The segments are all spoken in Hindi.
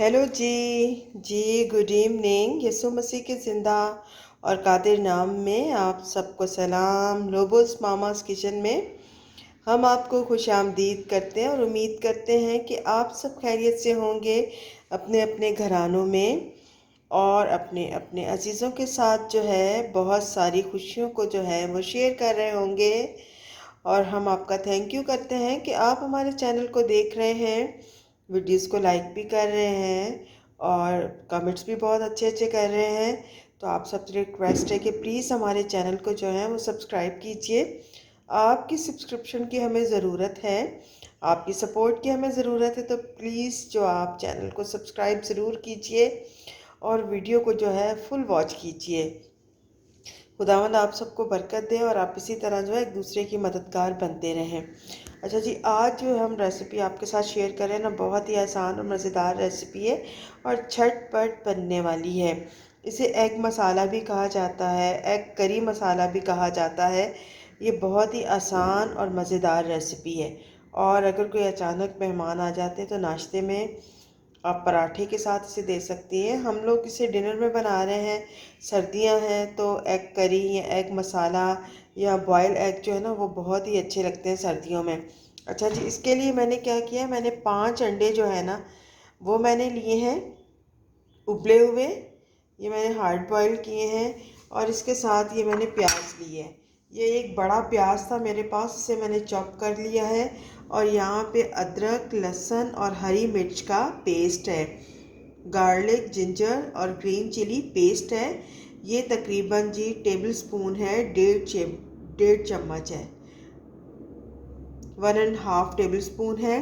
Hello ji. Good evening. Yesu Masih के ज़िंदा और कादिर नाम में आप सबको सलाम। लोबोस मामास किचन में हम आपको खुशामदीद करते हैं और उम्मीद करते हैं कि आप सब खैरियत से होंगे अपने अपने घरानों में और अपने अपने अजीज़ों के साथ जो है बहुत सारी खुशियों को जो है वो शेयर कर रहे होंगे। और हम आपका थैंक यू करते हैं कि आप हमारे चैनल को देख रहे हैं, वीडियोस को लाइक भी कर रहे हैं और कमेंट्स भी बहुत अच्छे अच्छे कर रहे हैं। तो आप सबसे रिक्वेस्ट है कि प्लीज़ हमारे चैनल को जो है वो सब्सक्राइब कीजिए। आपकी सब्सक्रिप्शन की हमें ज़रूरत है, आपकी सपोर्ट की हमें ज़रूरत है। तो प्लीज़ जो आप चैनल को सब्सक्राइब ज़रूर कीजिए और वीडियो को जो है फुल वॉच कीजिए। खुदावंद आप सबको बरकत दे और आप इसी तरह जो है एक दूसरे की मददगार बनते रहें। अच्छा जी, आज जो हम रेसिपी आपके साथ शेयर कर रहे हैं ना, बहुत ही आसान और मज़ेदार रेसिपी है और झटपट बनने वाली है। इसे एग मसाला भी कहा जाता है, एग करी मसाला भी कहा जाता है। ये बहुत ही आसान और मज़ेदार रेसिपी है और अगर कोई अचानक मेहमान आ जाते हैं तो नाश्ते में आप पराठे के साथ इसे दे सकती हैं। हम लोग इसे डिनर में बना रहे हैं, सर्दियां हैं तो एग करी या एग मसाला या बॉयल एग जो है ना वो बहुत ही अच्छे लगते हैं सर्दियों में। अच्छा जी, इसके लिए मैंने क्या किया, मैंने 5 अंडे जो है ना वो मैंने लिए हैं उबले हुए। ये मैंने हार्ड बॉयल किए हैं और इसके साथ ये मैंने प्याज लिए है। ये एक बड़ा प्याज था मेरे पास, इसे मैंने चॉप कर लिया है। और यहाँ पे अदरक, लहसुन और हरी मिर्च का पेस्ट है, गार्लिक, जिंजर और ग्रीन चिली पेस्ट है। ये तकरीबन जी टेबल स्पून है, 1.5 चम्मच है, 1.5 टेबल स्पून है।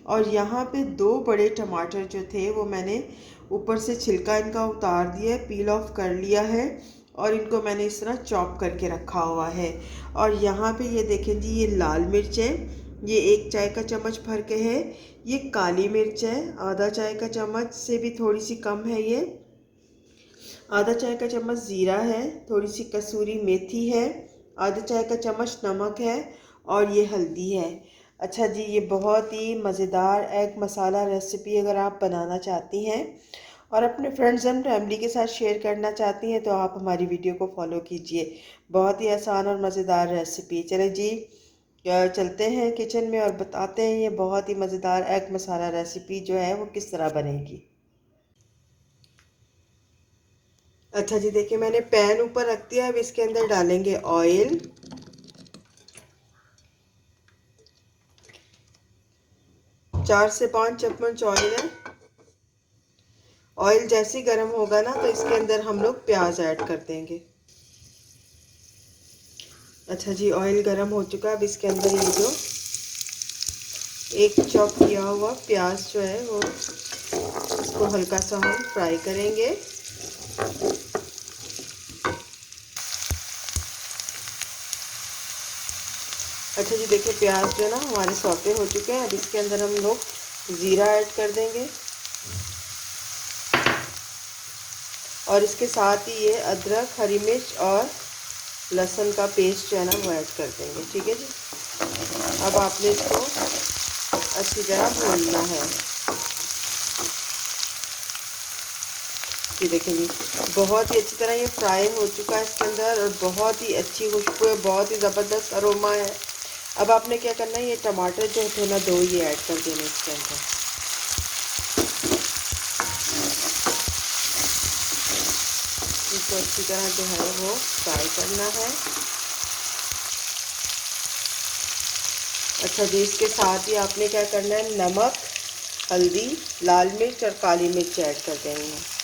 और यहाँ पे 2 बड़े टमाटर जो थे वो मैंने ऊपर से छिलका इनका उतार दिया है, पील ऑफ कर लिया है और इनको मैंने इस तरह चॉप करके रखा हुआ है। और यहाँ पे ये देखें जी, ये लाल मिर्च है, ये 1 चाय का चम्मच भर के है। ये काली मिर्च है, आधा चाय का चम्मच से भी थोड़ी सी कम है। ये आधा चाय का चम्मच ज़ीरा है, थोड़ी सी कसूरी मेथी है, आधा चाय का चम्मच नमक है और ये हल्दी है। अच्छा जी, ये बहुत ही मज़ेदार एग मसाला रेसिपी अगर आप बनाना चाहती हैं और अपने फ्रेंड्स एंड फैमिली के साथ शेयर करना चाहती हैं तो आप हमारी वीडियो को फॉलो कीजिए। बहुत ही आसान और मज़ेदार रेसिपी। चले जी, चलते हैं किचन में और बताते हैं ये बहुत ही मज़ेदार एग मसाला रेसिपी जो है वो किस तरह बनेगी। अच्छा जी, देखिए मैंने पैन ऊपर रख दिया। अब इसके अंदर डालेंगे ऑयल। 4 से 5 चम्मच ऑयल है। ऑयल जैसे ही गर्म होगा ना तो इसके अंदर हम लोग प्याज ऐड कर देंगे। अच्छा जी, ऑयल गर्म हो चुका है। अब इसके अंदर ये जो एक चॉप किया हुआ प्याज जो है वो इसको हल्का सा हम फ्राई करेंगे। अच्छा जी, देखिए प्याज जो है ना हमारे सौते हो चुके हैं। अब इसके अंदर हम लोग ज़ीरा ऐड कर देंगे और इसके साथ ही ये अदरक, हरी मिर्च और लहसुन का पेस्ट जो है ना वो ऐड कर देंगे। ठीक है जी, अब आपने इसको अच्छी तरह भूनना है। ये देखें जी, बहुत ही अच्छी तरह ये फ्राई हो चुका है इसके अंदर और बहुत ही अच्छी खुशबू है, बहुत ही ज़बरदस्त अरोमा है। अब आपने क्या करना है, ये टमाटर जो थे ना 2 ये ऐड कर देने इसके अंदर। इसको अच्छी तरह जो है वो फ्राई करना है। अच्छा जी, इसके साथ ही आपने क्या करना है, नमक, हल्दी, लाल मिर्च और काली मिर्च ऐड कर देंगे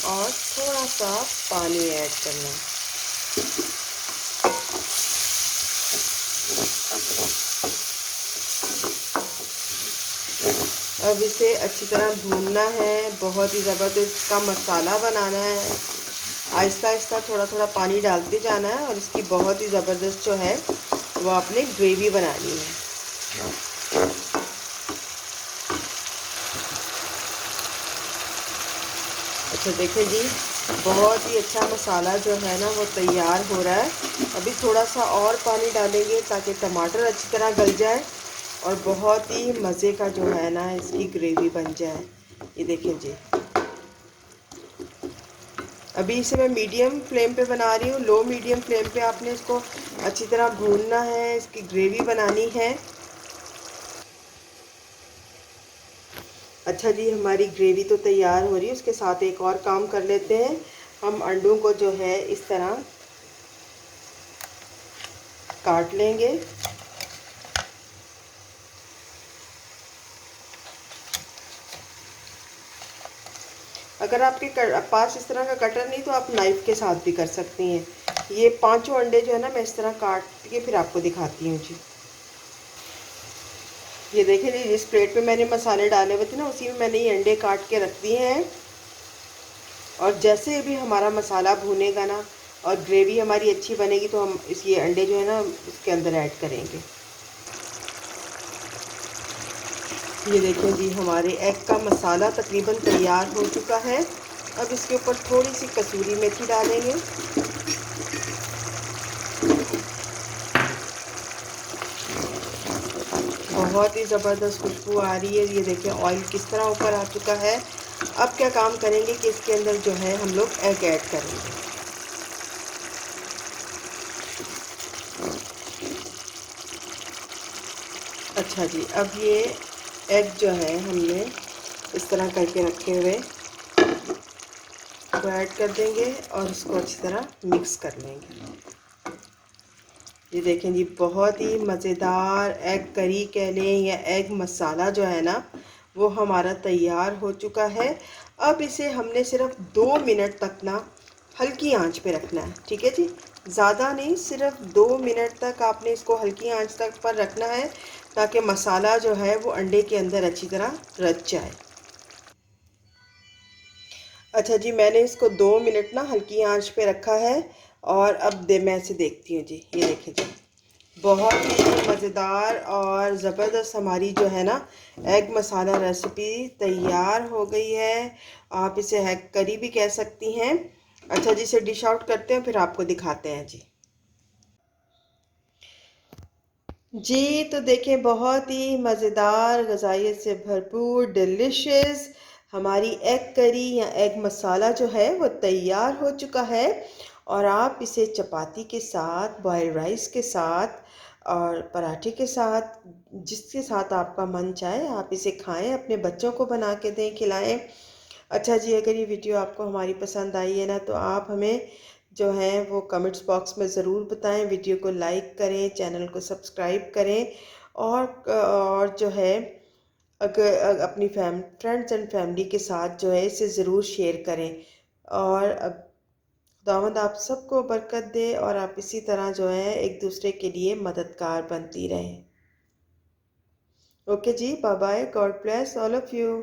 और थोड़ा सा पानी ऐड करना है। अब इसे अच्छी तरह भूनना है, बहुत ही ज़बरदस्त का मसाला बनाना है। आहिस्ता आहिस्ता थोड़ा थोड़ा पानी डालते जाना है और इसकी बहुत ही ज़बरदस्त जो है वो आपने ग्रेवी बनानी है। अच्छा देखिए जी, बहुत ही अच्छा मसाला जो है ना वो तैयार हो रहा है। अभी थोड़ा सा और पानी डालेंगे ताकि टमाटर अच्छी तरह गल जाए और बहुत ही मज़े का जो है ना इसकी ग्रेवी बन जाए। ये देखिए जी, अभी इसे मैं मीडियम फ्लेम पे बना रही हूँ। लो मीडियम फ्लेम पे आपने इसको अच्छी तरह भूनना है, इसकी ग्रेवी बनानी है। अच्छा जी, हमारी ग्रेवी तो तैयार हो रही है। उसके साथ एक और काम कर लेते हैं। हम अंडों को जो है इस तरह काट लेंगे। अगर आपके पास इस तरह का कटर नहीं तो आप नाइफ़ के साथ भी कर सकती हैं। ये पांचों अंडे जो है ना मैं इस तरह काट के फिर आपको दिखाती हूँ जी। ये देखिए जी, जिस प्लेट में मैंने मसाले डाले हुए थे ना उसी में मैंने ये अंडे काट के रख दिए हैं। और जैसे भी हमारा मसाला भुनेगा ना और ग्रेवी हमारी अच्छी बनेगी तो हम इस ये अंडे जो है ना इसके अंदर ऐड करेंगे। ये देखें जी, हमारे एग का मसाला तकरीबन तैयार हो चुका है। अब इसके ऊपर थोड़ी सी कसूरी मेथी डालेंगे। बहुत ही ज़बरदस्त खुशबू आ रही है। ये देखिए ऑयल किस तरह ऊपर आ चुका है। अब क्या काम करेंगे कि इसके अंदर जो है हम लोग एग ऐड करेंगे। अच्छा जी, अब ये एग जो है हमने इस तरह करके रखे हुए को ऐड कर देंगे और इसको अच्छी तरह मिक्स कर लेंगे। ये देखें जी, बहुत ही मज़ेदार एग करी कह लें या एग मसाला जो है ना वो हमारा तैयार हो चुका है। अब इसे हमने सिर्फ 2 मिनट तक ना हल्की आंच पे रखना है। ठीक है जी, ज़्यादा नहीं, सिर्फ 2 मिनट तक आपने इसको हल्की आंच तक पर रखना है ताकि मसाला जो है वो अंडे के अंदर अच्छी तरह रच जाए। अच्छा जी, मैंने इसको 2 मिनट ना हल्की आंच पे रखा है और अब मैं इसे देखती हूँ जी। ये देखें जी, बहुत ही मज़ेदार और ज़बरदस्त हमारी जो है ना एग मसाला रेसिपी तैयार हो गई है। आप इसे एग करी भी कह सकती हैं। अच्छा जी, इसे डिश आउट करते हैं फिर आपको दिखाते हैं जी। जी तो देखें, बहुत ही मज़ेदार ग़िज़ाइयत से भरपूर डिलिशियस हमारी एग करी या एग मसाला जो है वो तैयार हो चुका है। और आप इसे चपाती के साथ, बॉयल राइस के साथ और पराठे के साथ, जिसके साथ आपका मन चाहे आप इसे खाएं, अपने बच्चों को बना के दें, खिलाएं। अच्छा जी, अगर ये वीडियो आपको हमारी पसंद आई है ना तो आप हमें जो है वो कमेंट्स बॉक्स में ज़रूर बताएं। वीडियो को लाइक करें, चैनल को सब्सक्राइब करें और जो है अगर अपनी फ्रेंड्स एंड फैमिली के साथ जो है इसे ज़रूर शेयर करें। और अब खुदावंद आप सबको बरकत दे और आप इसी तरह जो है एक दूसरे के लिए मददगार बनती रहें। ओके जी, bye bye, God bless all of you.